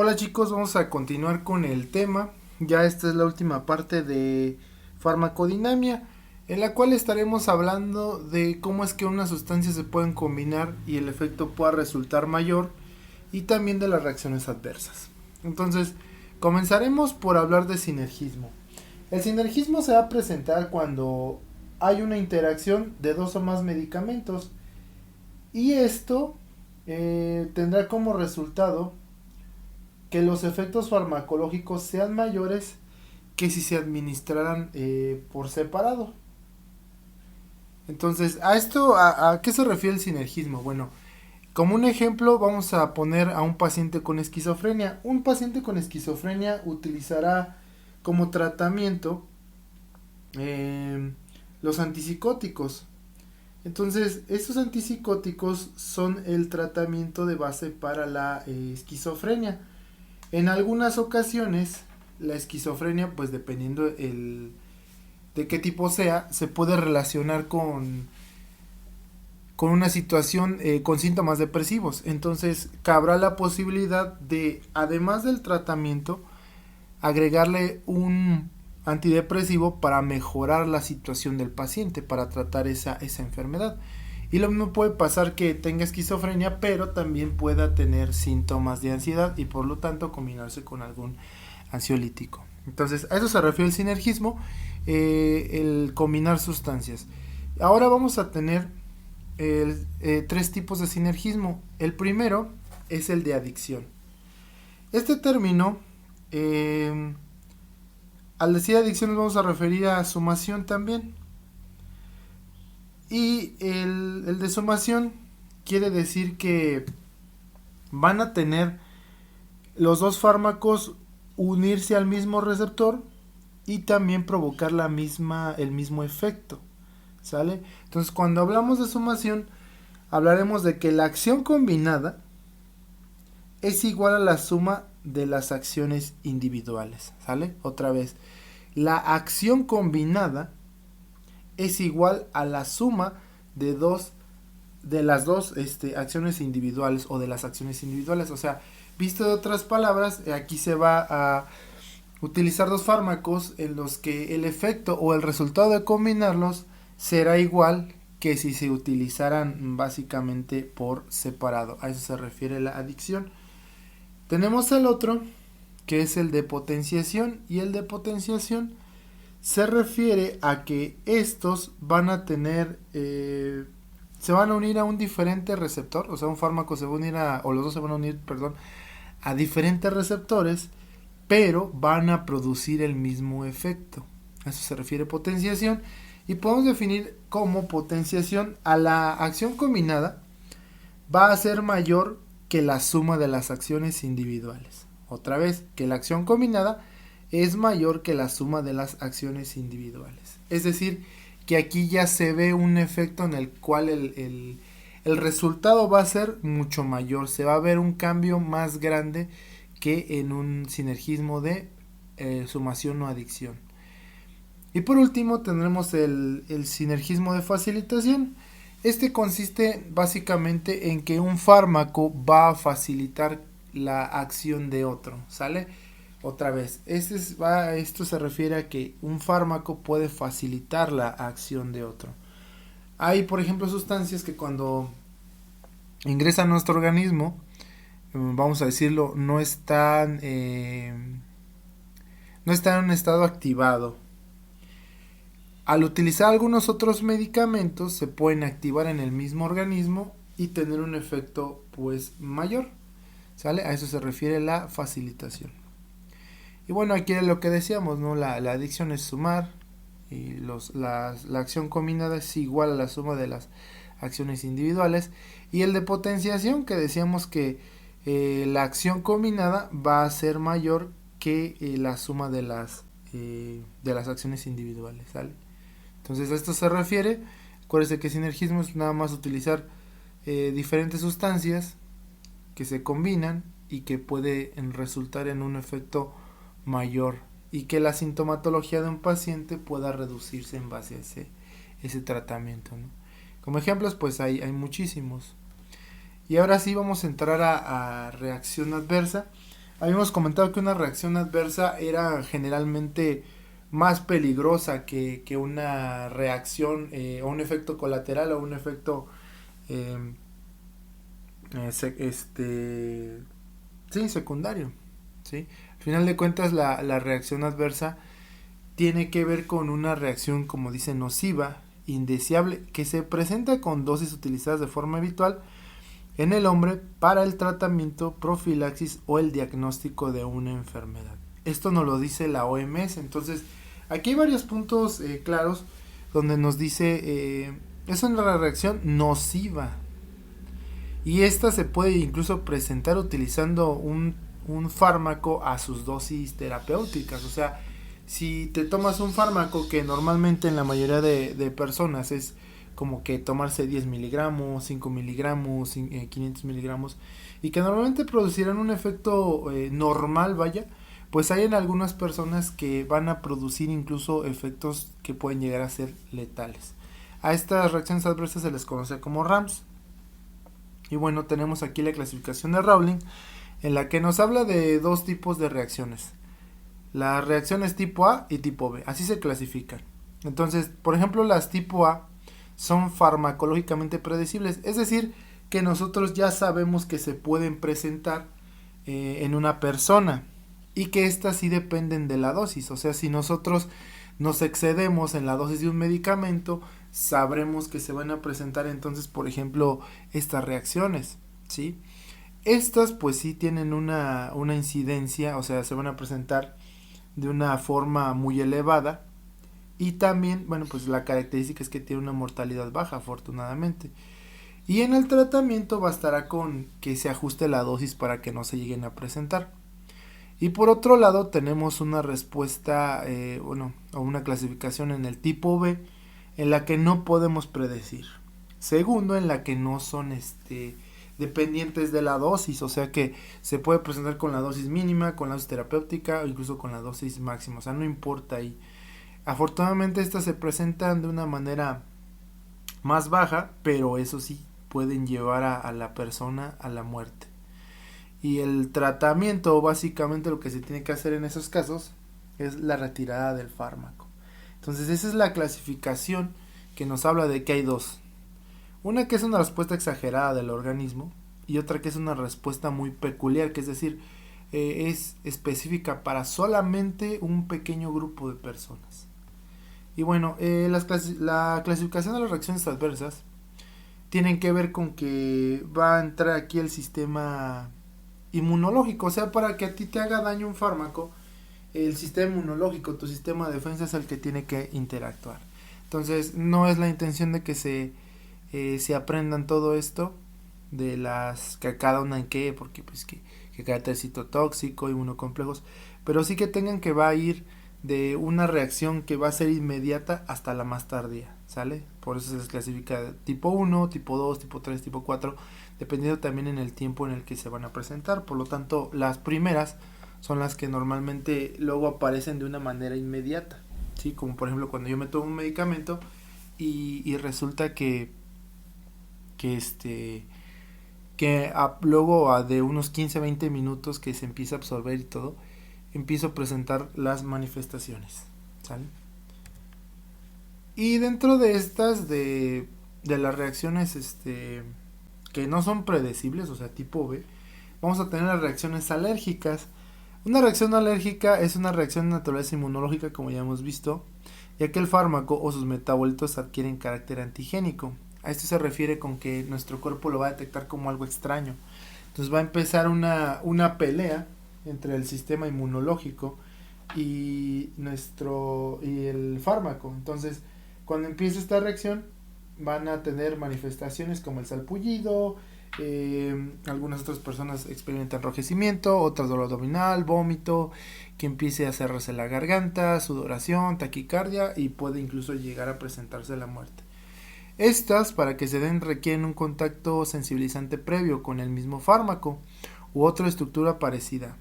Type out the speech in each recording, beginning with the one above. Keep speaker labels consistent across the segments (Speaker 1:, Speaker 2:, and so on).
Speaker 1: Hola chicos, vamos a continuar con el tema. Ya esta es la última parte de farmacodinamia, en la cual estaremos hablando de cómo es que unas sustancias se pueden combinar y el efecto pueda resultar mayor, y también de las reacciones adversas. Entonces, comenzaremos por hablar de sinergismo. El sinergismo se va a presentar cuando hay una interacción de dos o más medicamentos, y esto tendrá como resultado que los efectos farmacológicos sean mayores que si se administraran por separado. Entonces, ¿a qué se refiere el sinergismo? Bueno, como un ejemplo vamos a poner a un paciente con esquizofrenia. Un paciente con esquizofrenia utilizará como tratamiento eh, los antipsicóticos. Entonces, estos antipsicóticos son el tratamiento de base para la esquizofrenia. En algunas ocasiones, la esquizofrenia, pues dependiendo de qué tipo sea, se puede relacionar con una situación con síntomas depresivos. Entonces, cabrá la posibilidad de, además del tratamiento, agregarle un antidepresivo para mejorar la situación del paciente, para tratar esa enfermedad. Y lo mismo puede pasar que tenga esquizofrenia, pero también pueda tener síntomas de ansiedad y por lo tanto combinarse con algún ansiolítico. Entonces, a eso se refiere el sinergismo, el combinar sustancias. Ahora vamos a tener tres tipos de sinergismo. El primero es el de adicción. Este término, eh, al decir adicción, nos vamos a referir a sumación también. Y el de sumación quiere decir que van a tener los dos fármacos unirse al mismo receptor y también provocar el mismo efecto. ¿Sale? Entonces, cuando hablamos de sumación, hablaremos de que la acción combinada es igual a la suma de las acciones individuales. ¿Sale? Otra vez, la acción combinada es igual a la suma de las dos acciones individuales o de las acciones individuales. O sea, visto de otras palabras, aquí se va a utilizar dos fármacos en los que el efecto o el resultado de combinarlos será igual que si se utilizaran básicamente por separado. A eso se refiere la adicción. Tenemos el otro, que es el de potenciación, y el de potenciación se refiere a que estos van a tener, se van a unir a un diferente receptor, o sea, un fármaco se va a unir o los dos se van a unir, perdón, a diferentes receptores, pero van a producir el mismo efecto. A eso se refiere potenciación, y podemos definir como potenciación a la acción combinada va a ser mayor que la suma de las acciones individuales. Otra vez, que la acción combinada es mayor que la suma de las acciones individuales. Es decir, que aquí ya se ve un efecto en el cual el resultado va a ser mucho mayor. Se va a ver un cambio más grande que en un sinergismo de sumación o adicción. Y por último tendremos el sinergismo de facilitación. Este consiste básicamente en que un fármaco va a facilitar la acción de otro, ¿sale? Otra vez, esto se refiere a que un fármaco puede facilitar la acción de otro. Hay, por ejemplo, sustancias que cuando ingresan a nuestro organismo, vamos a decirlo, no están en un estado activado. Al utilizar algunos otros medicamentos se pueden activar en el mismo organismo y tener un efecto pues mayor, ¿sale? A eso se refiere la facilitación. Y bueno, aquí es lo que decíamos, ¿no? La adicción es sumar y la acción combinada es igual a la suma de las acciones individuales. Y el de potenciación, que decíamos que la acción combinada va a ser mayor que la suma de las acciones individuales, ¿sale? Entonces a esto se refiere. Acuérdense que sinergismo es nada más utilizar diferentes sustancias que se combinan y que pueden resultar en un efecto mayor y que la sintomatología de un paciente pueda reducirse en base a ese tratamiento, ¿no? Como ejemplos pues hay muchísimos. Y ahora sí vamos a entrar a reacción adversa. habíamos comentado que una reacción adversa era generalmente más peligrosa que una reacción o un efecto colateral o un efecto eh, sí, secundario. ¿Sí? Al final de cuentas la reacción adversa tiene que ver con una reacción, como dice, nociva, indeseable, que se presenta con dosis utilizadas de forma habitual en el hombre para el tratamiento, profilaxis o el diagnóstico de una enfermedad. Esto nos lo dice la OMS. Entonces, aquí hay varios puntos claros donde nos dice es una reacción nociva y esta se puede incluso presentar utilizando un fármaco a sus dosis terapéuticas. O sea, si te tomas un fármaco que normalmente en la mayoría de personas es como que tomarse 10 miligramos, 5 miligramos, 500 miligramos, y que normalmente producirán un efecto normal, vaya, pues hay en algunas personas que van a producir incluso efectos que pueden llegar a ser letales. A estas reacciones adversas se les conoce como RAMS. Y bueno, tenemos aquí la clasificación de Rowling, en la que nos habla de dos tipos de reacciones. Las reacciones tipo A y tipo B, así se clasifican. Entonces, por ejemplo, las tipo A son farmacológicamente predecibles, es decir, que nosotros ya sabemos que se pueden presentar en una persona y que estas sí dependen de la dosis. O sea, si nosotros nos excedemos en la dosis de un medicamento, sabremos que se van a presentar entonces, por ejemplo, estas reacciones, ¿sí? Estas pues sí tienen una incidencia, o sea, se van a presentar de una forma muy elevada y también, bueno, pues la característica es que tiene una mortalidad baja, afortunadamente. Y en el tratamiento bastará con que se ajuste la dosis para que no se lleguen a presentar. Y por otro lado tenemos una respuesta, o una clasificación en el tipo B, en la que no podemos predecir. Segundo, en la que no son dependientes de la dosis, o sea que se puede presentar con la dosis mínima, con la dosis terapéutica o incluso con la dosis máxima, o sea, no importa ahí. Afortunadamente estas se presentan de una manera más baja, pero eso sí pueden llevar a la persona a la muerte. Y el tratamiento, básicamente lo que se tiene que hacer en esos casos es la retirada del fármaco. Entonces esa es la clasificación que nos habla de que hay dos. Una que es una respuesta exagerada del organismo y otra que es una respuesta muy peculiar, que es decir, es específica para solamente un pequeño grupo de personas. Y bueno, la clasificación de las reacciones adversas tienen que ver con que va a entrar aquí el sistema inmunológico, o sea, para que a ti te haga daño un fármaco, el sistema inmunológico, tu sistema de defensa es el que tiene que interactuar. Entonces, no es la intención de que se aprendan todo esto de las que cada una en qué, porque pues que carácter citotóxico, inmunocomplejos, pero sí que tengan que va a ir de una reacción que va a ser inmediata hasta la más tardía, ¿sale? Por eso se les clasifica tipo 1, tipo 2, tipo 3, tipo 4, dependiendo también en el tiempo en el que se van a presentar. Por lo tanto, las primeras son las que normalmente luego aparecen de una manera inmediata, ¿sí? Como por ejemplo cuando yo me tomo un medicamento y resulta que luego de unos 15-20 minutos que se empieza a absorber y todo, empiezo a presentar las manifestaciones, ¿sale? Y dentro de estas de las reacciones que no son predecibles, o sea, tipo B, vamos a tener las reacciones alérgicas. Una reacción alérgica es una reacción de naturaleza inmunológica, como ya hemos visto, ya que el fármaco o sus metabolitos adquieren carácter antigénico. A esto se refiere con que nuestro cuerpo lo va a detectar como algo extraño. Entonces va a empezar una pelea entre el sistema inmunológico y el fármaco. Entonces, cuando empieza esta reacción, van a tener manifestaciones como el salpullido, algunas otras personas experimentan enrojecimiento, otras dolor abdominal, vómito, que empiece a cerrarse la garganta, sudoración, taquicardia y puede incluso llegar a presentarse la muerte. Estas, para que se den, requieren un contacto sensibilizante previo con el mismo fármaco u otra estructura parecida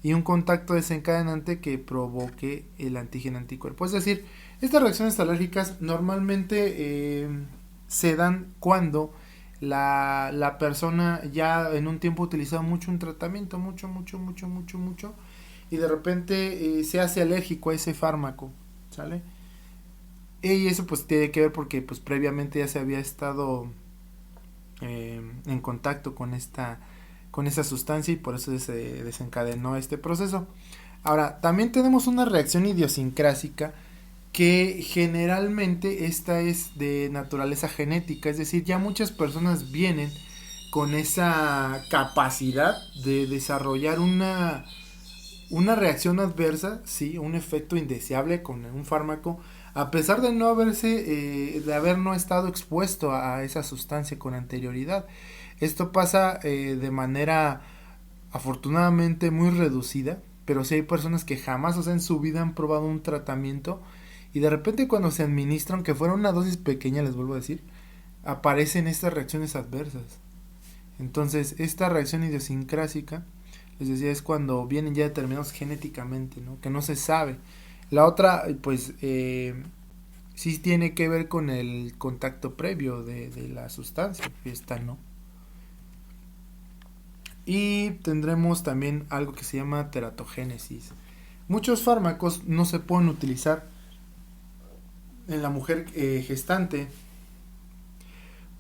Speaker 1: y un contacto desencadenante que provoque el antígeno anticuerpo. Es decir, estas reacciones alérgicas normalmente se dan cuando la persona ya en un tiempo ha utilizado mucho un tratamiento, mucho, y de repente se hace alérgico a ese fármaco, ¿sale? Y eso pues tiene que ver porque pues previamente ya se había estado en contacto con esa sustancia y por eso se desencadenó este proceso. Ahora, también tenemos una reacción idiosincrásica que generalmente esta es de naturaleza genética, es decir, ya muchas personas vienen con esa capacidad de desarrollar una reacción adversa, sí, un efecto indeseable con un fármaco, a pesar de no de haber no estado expuesto a esa sustancia con anterioridad. Esto pasa de manera afortunadamente muy reducida, pero sí hay personas que jamás, o sea, en su vida han probado un tratamiento y de repente cuando se administran, aunque fuera una dosis pequeña, les vuelvo a decir, aparecen estas reacciones adversas. Entonces, esta reacción idiosincrásica, les decía, es cuando vienen ya determinados genéticamente, ¿no? Que no se sabe. La otra, pues, sí tiene que ver con el contacto previo de la sustancia, esta no. Y tendremos también algo que se llama teratogénesis. Muchos fármacos no se pueden utilizar en la mujer gestante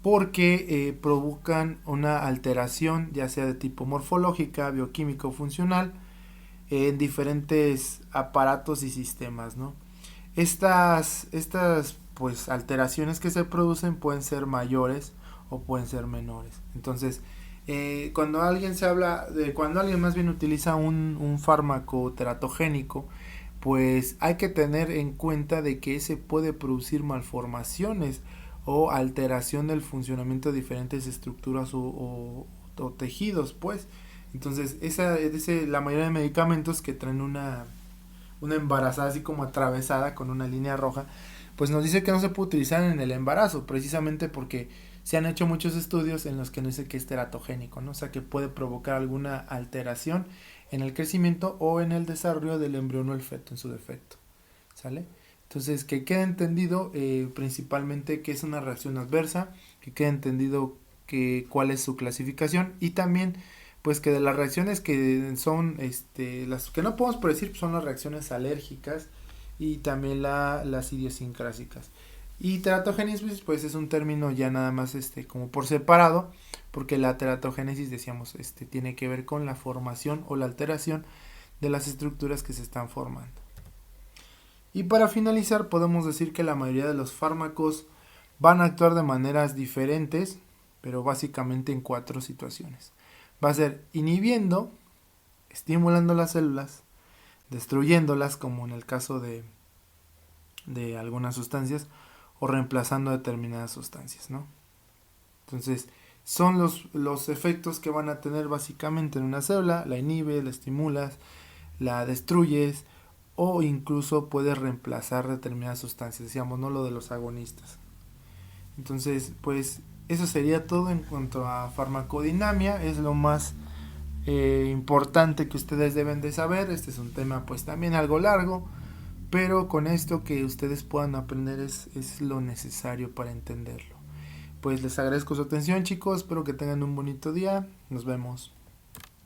Speaker 1: porque provocan una alteración ya sea de tipo morfológica, bioquímica o funcional en diferentes aparatos y sistemas, ¿no? Estas pues alteraciones que se producen pueden ser mayores o pueden ser menores. Entonces, cuando alguien más bien utiliza un fármaco teratogénico, pues hay que tener en cuenta de que ese puede producir malformaciones o alteración del funcionamiento de diferentes estructuras o tejidos, pues. Entonces, la mayoría de medicamentos que traen una embarazada así como atravesada con una línea roja, pues nos dice que no se puede utilizar en el embarazo, precisamente porque se han hecho muchos estudios en los que nos dice que es teratogénico, ¿no? O sea, que puede provocar alguna alteración en el crecimiento o en el desarrollo del embrión o el feto en su defecto, ¿sale? Entonces, que quede entendido principalmente que es una reacción adversa, que quede entendido cuál es su clasificación y también pues que de las reacciones que son las que no podemos predecir son las reacciones alérgicas y también las idiosincrásicas. Y teratogénesis pues es un término ya nada más como por separado, porque la teratogénesis decíamos tiene que ver con la formación o la alteración de las estructuras que se están formando. Y para finalizar podemos decir que la mayoría de los fármacos van a actuar de maneras diferentes, pero básicamente en 4 situaciones. Va a ser inhibiendo, estimulando las células, destruyéndolas como en el caso de algunas sustancias o reemplazando determinadas sustancias, ¿no? Entonces son los efectos que van a tener básicamente en una célula: la inhibes, la estimulas, la destruyes o incluso puedes reemplazar determinadas sustancias, decíamos, no lo de los agonistas. Entonces pues eso sería todo en cuanto a farmacodinamia, es lo más importante que ustedes deben de saber. Este es un tema pues también algo largo, pero con esto que ustedes puedan aprender es lo necesario para entenderlo. Pues les agradezco su atención, chicos, espero que tengan un bonito día, nos vemos.